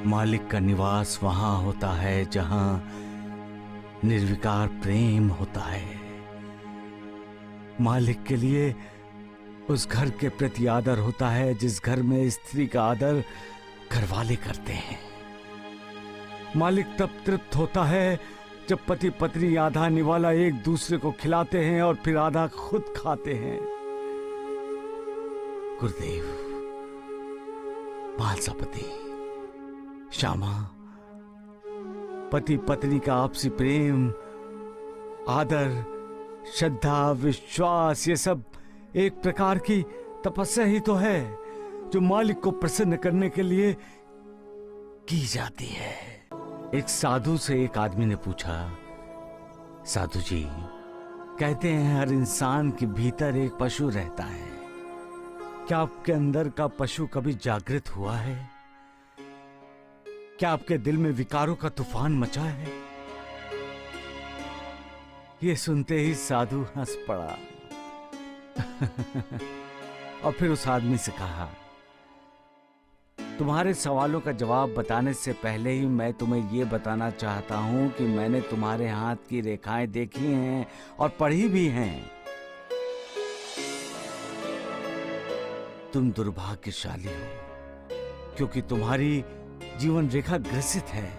मालिक का निवास वहां होता है जहां निर्विकार प्रेम होता है। मालिक के लिए उस घर के प्रति आदर होता है जिस घर में स्त्री का आदर घरवाले करते हैं। मालिक तब तृप्त होता है जब पति पत्नी आधा निवाला एक दूसरे को खिलाते हैं और फिर आधा खुद खाते हैं। गुरुदेव, मालसापति, श्यामा, पति पत्नी का आपसी प्रेम, आदर, श्रद्धा, विश्वास, ये सब एक प्रकार की तपस्या ही तो है जो मालिक को प्रसन्न करने के लिए की जाती है। एक साधु से एक आदमी ने पूछा, साधु जी, कहते हैं हर इंसान के भीतर एक पशु रहता है, क्या आपके अंदर का पशु कभी जागृत हुआ है? क्या आपके दिल में विकारों का तूफान मचा है? ये सुनते ही साधु हंस पड़ा और फिर उस आदमी से कहा, तुम्हारे सवालों का जवाब बताने से पहले ही मैं तुम्हें यह बताना चाहता हूं कि मैंने तुम्हारे हाथ की रेखाएं देखी हैं और पढ़ी भी हैं। तुम दुर्भाग्यशाली हो क्योंकि तुम्हारी जीवन रेखा ग्रसित है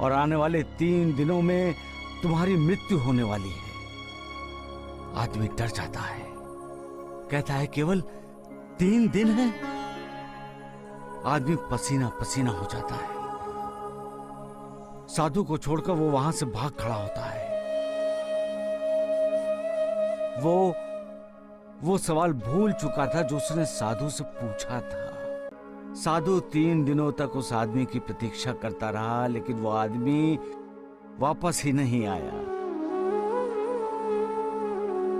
और आने वाले 3 दिनों में तुम्हारी मृत्यु होने वाली है। आदमी डर जाता है, कहता है केवल 3 दिन है। आदमी पसीना पसीना हो जाता है। साधु को छोड़कर वो वहां से भाग खड़ा होता है। वो सवाल भूल चुका था जो उसने साधु से पूछा था। साधु 3 दिनों तक उस आदमी की प्रतीक्षा करता रहा, लेकिन वो आदमी वापस ही नहीं आया।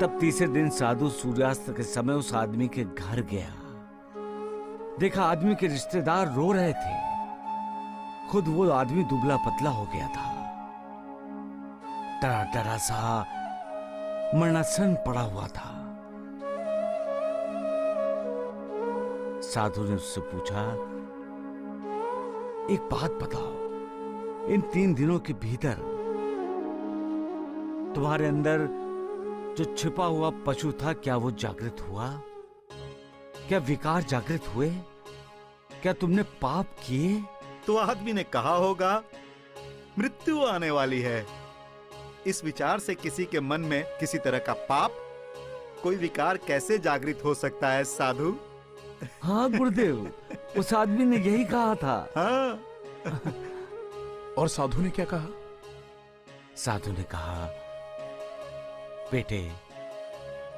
तब तीसरे दिन साधु सूर्यास्त के समय उस आदमी के घर गया। देखा आदमी के रिश्तेदार रो रहे थे। खुद वो आदमी दुबला पतला हो गया था, डरा डरा सा मरणासन पड़ा हुआ था। साधु ने उससे पूछा, एक बात बताओ, इन 3 दिनों के भीतर तुम्हारे अंदर जो छिपा हुआ पशु था, क्या वो जागृत हुआ? क्या विकार जागृत हुए? क्या तुमने पाप किए? तो आदमी ने कहा होगा, मृत्यु आने वाली है। इस विचार से किसी के मन में किसी तरह का पाप, कोई विकार कैसे जागृत हो सकता है साधु? हाँ गुरुदेव, उस आदमी ने यही कहा था। हाँ। और साधु ने क्या कहा? साधु ने कहा, बेटे,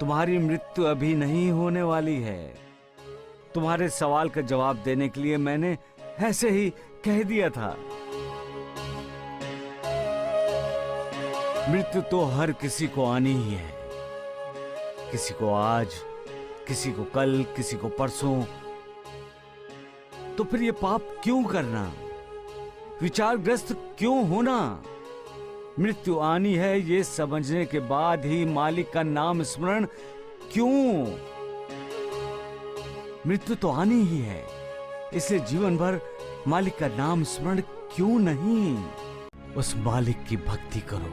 तुम्हारी मृत्यु अभी नहीं होने वाली है। तुम्हारे सवाल का जवाब देने के लिए मैंने ऐसे ही कह दिया था। मृत्यु तो हर किसी को आनी ही है, किसी को आज, किसी को कल, किसी को परसों। तो फिर ये पाप क्यों करना? विचारग्रस्त क्यों होना? मृत्यु आनी है ये समझने के बाद ही मालिक का नाम स्मरण क्यों? मृत्यु तो आनी ही है, इसलिए जीवन भर मालिक का नाम स्मरण क्यों नहीं? उस मालिक की भक्ति करो,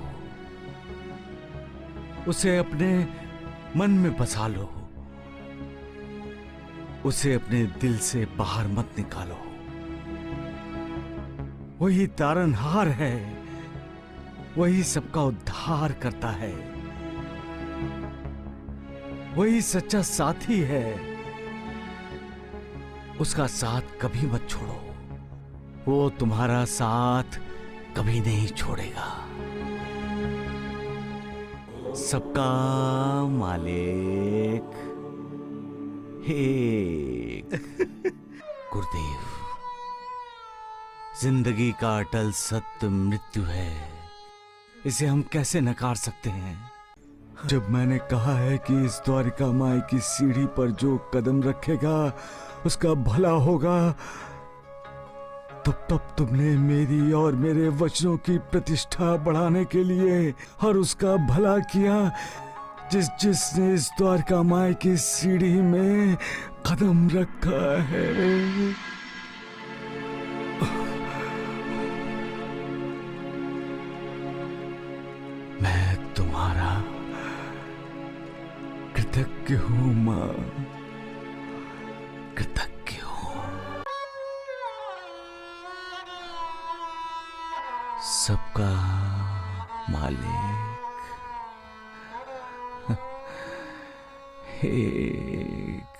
उसे अपने मन में बसा लो, उसे अपने दिल से बाहर मत निकालो। वही तारनहार है, वही सबका उद्धार करता है, वही सच्चा साथी है। उसका साथ कभी मत छोड़ो, वो तुम्हारा साथ कभी नहीं छोड़ेगा। सबका मालिक एक। गुरुदेव, जिंदगी का अटल सत्य मृत्यु है, इसे हम कैसे नकार सकते हैं? जब मैंने कहा है कि इस द्वारिका माई की सीढ़ी पर जो कदम रखेगा उसका भला होगा, तब तुमने मेरी और मेरे वचनों की प्रतिष्ठा बढ़ाने के लिए और उसका भला किया। जिसने इस द्वारका माई की सीढ़ी में कदम रखा है, कृतज्ञ हूं मां, कृतज्ञ हूं। सबका मालिक एक